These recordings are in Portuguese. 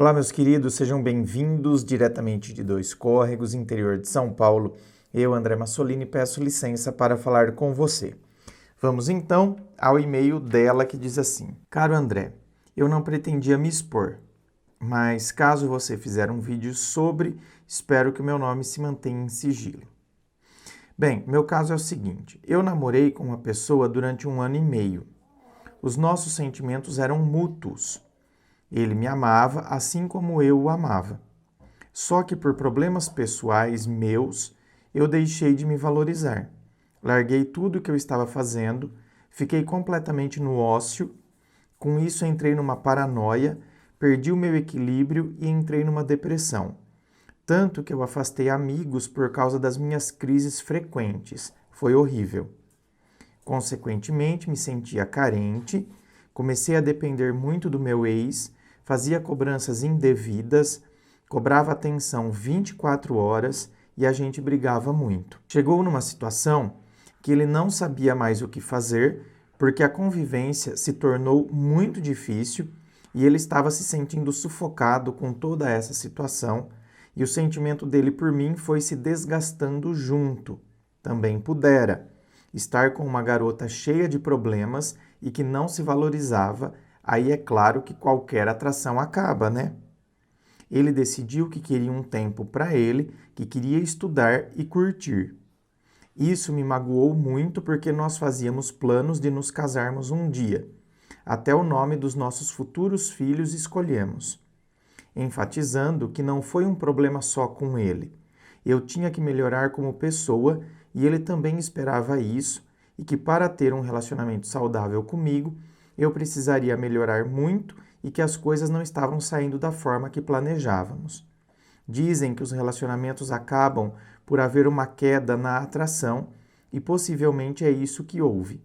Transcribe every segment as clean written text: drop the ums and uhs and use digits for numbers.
Olá, meus queridos, sejam bem-vindos diretamente de Dois Córregos, interior de São Paulo. Eu, André Massolini, peço licença para falar com você. Vamos então ao e-mail dela que diz assim: Caro André, eu não pretendia me expor, mas caso você fizer um vídeo sobre, espero que o meu nome se mantenha em sigilo. Bem, meu caso é o seguinte: eu namorei com uma pessoa durante 1 ano e meio. Os nossos sentimentos eram mútuos. Ele me amava assim como eu o amava. Só que por problemas pessoais meus, eu deixei de me valorizar. Larguei tudo o que eu estava fazendo, fiquei completamente no ócio. Com isso entrei numa paranoia, perdi o meu equilíbrio e entrei numa depressão. Tanto que eu afastei amigos por causa das minhas crises frequentes. Foi horrível. Consequentemente, me sentia carente, comecei a depender muito do meu ex, fazia cobranças indevidas, cobrava atenção 24 horas e a gente brigava muito. Chegou numa situação que ele não sabia mais o que fazer, porque a convivência se tornou muito difícil e ele estava se sentindo sufocado com toda essa situação e o sentimento dele por mim foi se desgastando junto. Também pudera estar com uma garota cheia de problemas e que não se valorizava, aí é claro que qualquer atração acaba, né? Ele decidiu que queria um tempo para ele, que queria estudar e curtir. Isso me magoou muito porque nós fazíamos planos de nos casarmos um dia. Até o nome dos nossos futuros filhos escolhemos. Enfatizando que não foi um problema só com ele. Eu tinha que melhorar como pessoa e ele também esperava isso, e que para ter um relacionamento saudável comigo, eu precisaria melhorar muito e que as coisas não estavam saindo da forma que planejávamos. Dizem que os relacionamentos acabam por haver uma queda na atração e possivelmente é isso que houve.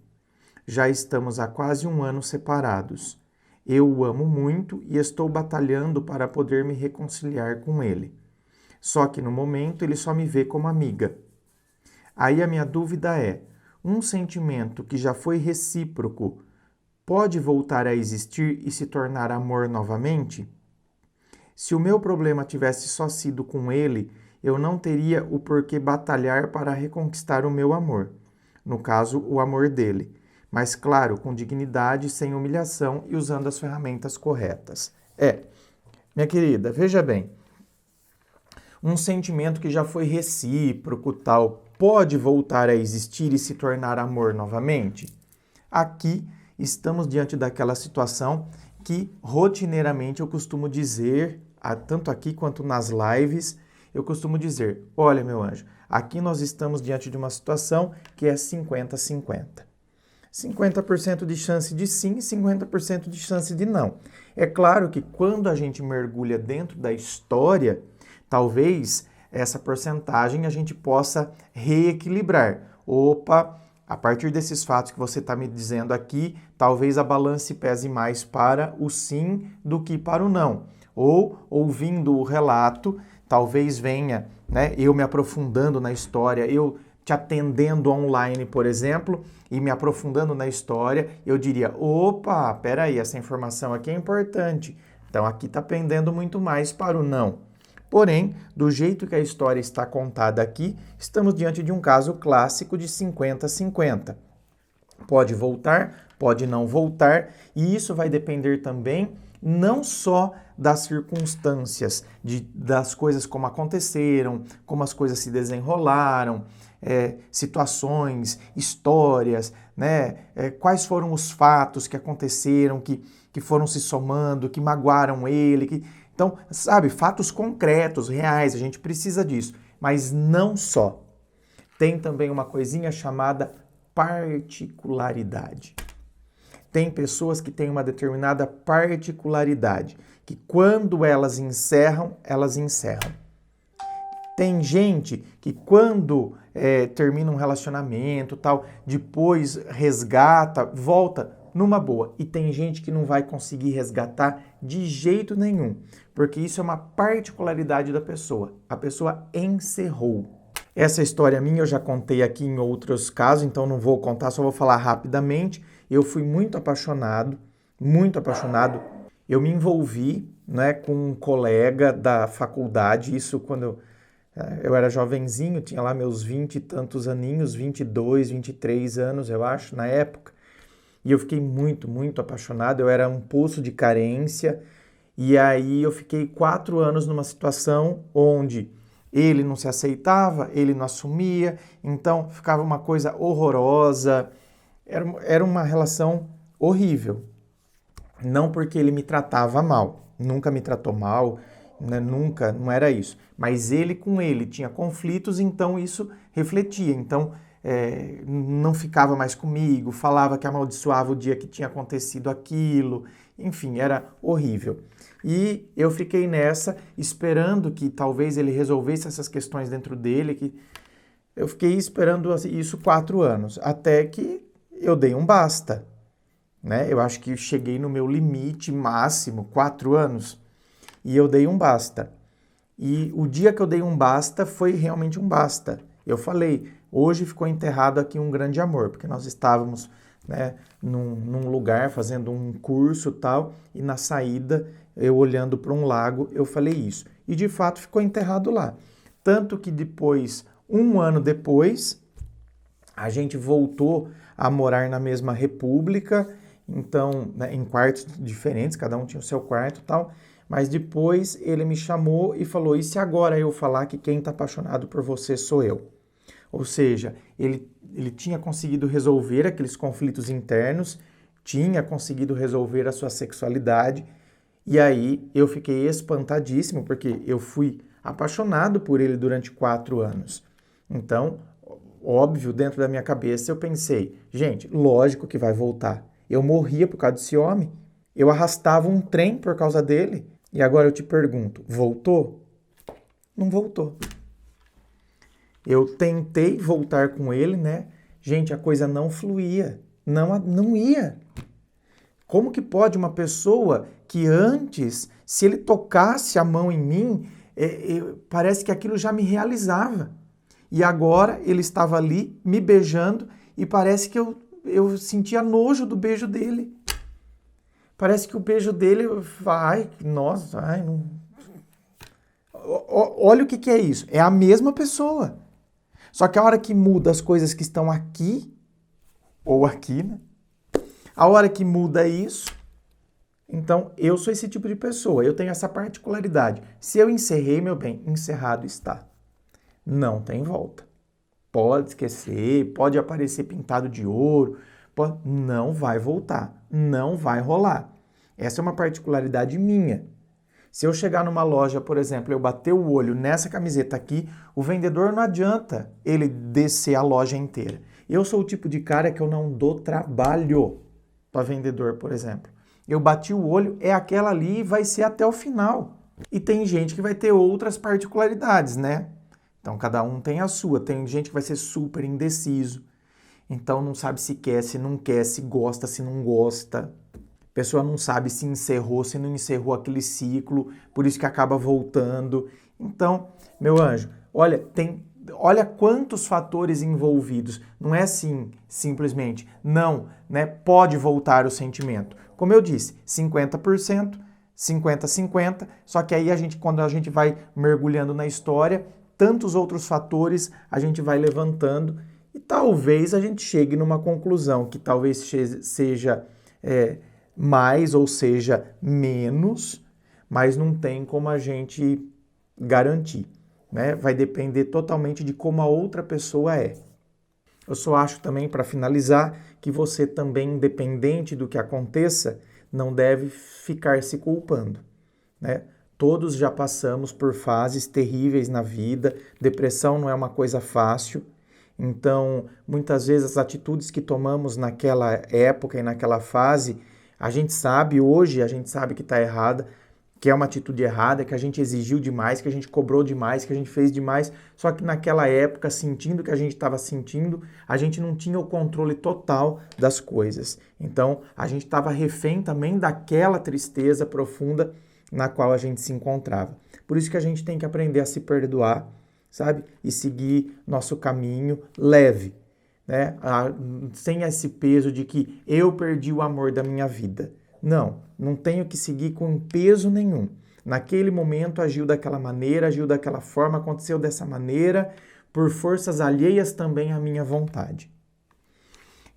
Já estamos há quase 1 ano separados. Eu o amo muito e estou batalhando para poder me reconciliar com ele. Só que no momento ele só me vê como amiga. Aí a minha dúvida é: um sentimento que já foi recíproco pode voltar a existir e se tornar amor novamente? Se o meu problema tivesse só sido com ele, eu não teria o porquê batalhar para reconquistar o meu amor. No caso, o amor dele. Mas claro, com dignidade, sem humilhação e usando as ferramentas corretas. Minha querida, veja bem. Um sentimento que já foi recíproco, tal, pode voltar a existir e se tornar amor novamente? Aqui estamos diante daquela situação que rotineiramente eu costumo dizer, tanto aqui quanto nas lives, eu costumo dizer: olha, meu anjo, aqui nós estamos diante de uma situação que é 50-50. 50% de chance de sim e 50% de chance de não. É claro que quando a gente mergulha dentro da história, talvez essa porcentagem a gente possa reequilibrar. Opa, a partir desses fatos que você está me dizendo aqui, talvez a balança pese mais para o sim do que para o não. Ou, ouvindo o relato, talvez venha, né, eu me aprofundando na história, eu te atendendo online, por exemplo, e me aprofundando na história, eu diria: opa, peraí, essa informação aqui é importante. Então aqui está pendendo muito mais para o não. Porém, do jeito que a história está contada aqui, estamos diante de um caso clássico de 50-50. Pode voltar, pode não voltar, e isso vai depender também não só das circunstâncias, das coisas como aconteceram, como as coisas se desenrolaram, situações, histórias, né? Quais foram os fatos que aconteceram, que foram se somando, que magoaram ele, Então, sabe, fatos concretos, reais, a gente precisa disso. Mas não só. Tem também uma coisinha chamada particularidade. Tem pessoas que têm uma determinada particularidade, que quando elas encerram, elas encerram. Tem gente que quando termina um relacionamento, tal, depois resgata, volta numa boa. E tem gente que não vai conseguir resgatar de jeito nenhum, porque isso é uma particularidade da pessoa. A pessoa encerrou. Essa história minha eu já contei aqui em outros casos, então não vou contar, só vou falar rapidamente. Eu fui muito apaixonado, eu me envolvi né, com um colega da faculdade, isso quando eu era jovenzinho, tinha lá meus 20 e tantos aninhos, 22, 23 anos, eu acho, na época. E eu fiquei muito, muito apaixonado, eu era um poço de carência, e aí eu fiquei 4 anos numa situação onde ele não se aceitava, ele não assumia, então ficava uma coisa horrorosa, era uma relação horrível. Não porque ele me tratava mal, nunca me tratou mal, né? Nunca, não era isso. Mas ele com ele tinha conflitos, então isso refletia. Então não ficava mais comigo, falava que amaldiçoava o dia que tinha acontecido aquilo, enfim, era horrível. E eu fiquei nessa, esperando que talvez ele resolvesse essas questões dentro dele, que eu fiquei esperando isso 4 anos, até que eu dei um basta, né? Eu acho que cheguei no meu limite máximo, 4 anos, e eu dei um basta. E o dia que eu dei um basta foi realmente um basta. Eu falei, hoje ficou enterrado aqui um grande amor, porque nós estávamos, né, num lugar fazendo um curso e tal, e na saída, eu olhando para um lago, eu falei isso. E de fato ficou enterrado lá. Tanto que depois, um ano depois, a gente voltou a morar na mesma república, então, né, em quartos diferentes, cada um tinha o seu quarto e tal, mas depois ele me chamou e falou, e se agora eu falar que quem está apaixonado por você sou eu? Ou seja, ele tinha conseguido resolver aqueles conflitos internos, tinha conseguido resolver a sua sexualidade, e aí eu fiquei espantadíssimo, porque eu fui apaixonado por ele durante 4 anos. Então, óbvio, dentro da minha cabeça eu pensei, gente, lógico que vai voltar. Eu morria por causa desse homem. Eu arrastava um trem por causa dele. E agora eu te pergunto, voltou? Não voltou. Eu tentei voltar com ele, né? Gente, a coisa não fluía. Não ia. Como que pode uma pessoa que antes, se ele tocasse a mão em mim, parece que aquilo já me realizava. E agora ele estava ali me beijando e parece que eu sentia nojo do beijo dele. Parece que o beijo dele, ai, nossa, ai, não. Olha o que é isso. É a mesma pessoa. Só que a hora que muda as coisas que estão aqui, ou aqui, né? A hora que muda isso, então eu sou esse tipo de pessoa. Eu tenho essa particularidade. Se eu encerrei, meu bem, encerrado está. Não tem volta. Pode esquecer, pode aparecer pintado de ouro, não vai voltar, não vai rolar. Essa é uma particularidade minha. Se eu chegar numa loja, por exemplo, eu bater o olho nessa camiseta aqui, o vendedor não adianta ele descer a loja inteira. Eu sou o tipo de cara que eu não dou trabalho para vendedor, por exemplo. Eu bati o olho, é aquela ali e vai ser até o final. E tem gente que vai ter outras particularidades, né? Então, cada um tem a sua. Tem gente que vai ser super indeciso. Então, não sabe se quer, se não quer, se gosta, se não gosta. A pessoa não sabe se encerrou, se não encerrou aquele ciclo, por isso que acaba voltando. Então, meu anjo, olha quantos fatores envolvidos. Não é assim, simplesmente, não, né? Pode voltar o sentimento. Como eu disse, 50%, 50-50, só que aí quando a gente vai mergulhando na história, tantos outros fatores a gente vai levantando e talvez a gente chegue numa conclusão que talvez seja mais ou seja menos, mas não tem como a gente garantir, né? Vai depender totalmente de como a outra pessoa é. Eu só acho também, para finalizar, que você também, independente do que aconteça, não deve ficar se culpando, né? Todos já passamos por fases terríveis na vida, depressão não é uma coisa fácil, então muitas vezes as atitudes que tomamos naquela época e naquela fase, a gente sabe hoje, a gente sabe que está errada, que é uma atitude errada, que a gente exigiu demais, que a gente cobrou demais, que a gente fez demais, só que naquela época, sentindo o que a gente estava sentindo, a gente não tinha o controle total das coisas. Então a gente estava refém também daquela tristeza profunda na qual a gente se encontrava. Por isso que a gente tem que aprender a se perdoar, sabe? E seguir nosso caminho leve, né? Sem esse peso de que eu perdi o amor da minha vida. Não tenho que seguir com peso nenhum. Naquele momento agiu daquela maneira, agiu daquela forma, aconteceu dessa maneira, por forças alheias também à minha vontade.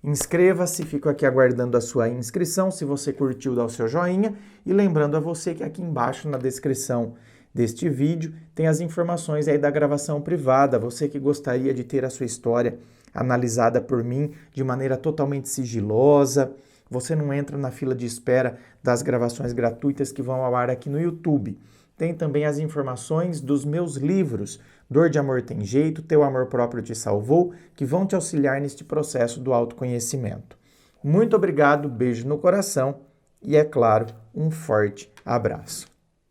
Inscreva-se, fico aqui aguardando a sua inscrição. Se você curtiu, dá o seu joinha. E lembrando a você que aqui embaixo na descrição deste vídeo tem as informações aí da gravação privada. Você que gostaria de ter a sua história analisada por mim de maneira totalmente sigilosa. Você não entra na fila de espera das gravações gratuitas que vão ao ar aqui no YouTube. Tem também as informações dos meus livros, Dor de Amor Tem Jeito, Teu Amor Próprio Te Salvou, que vão te auxiliar neste processo do autoconhecimento. Muito obrigado, beijo no coração e, é claro, um forte abraço.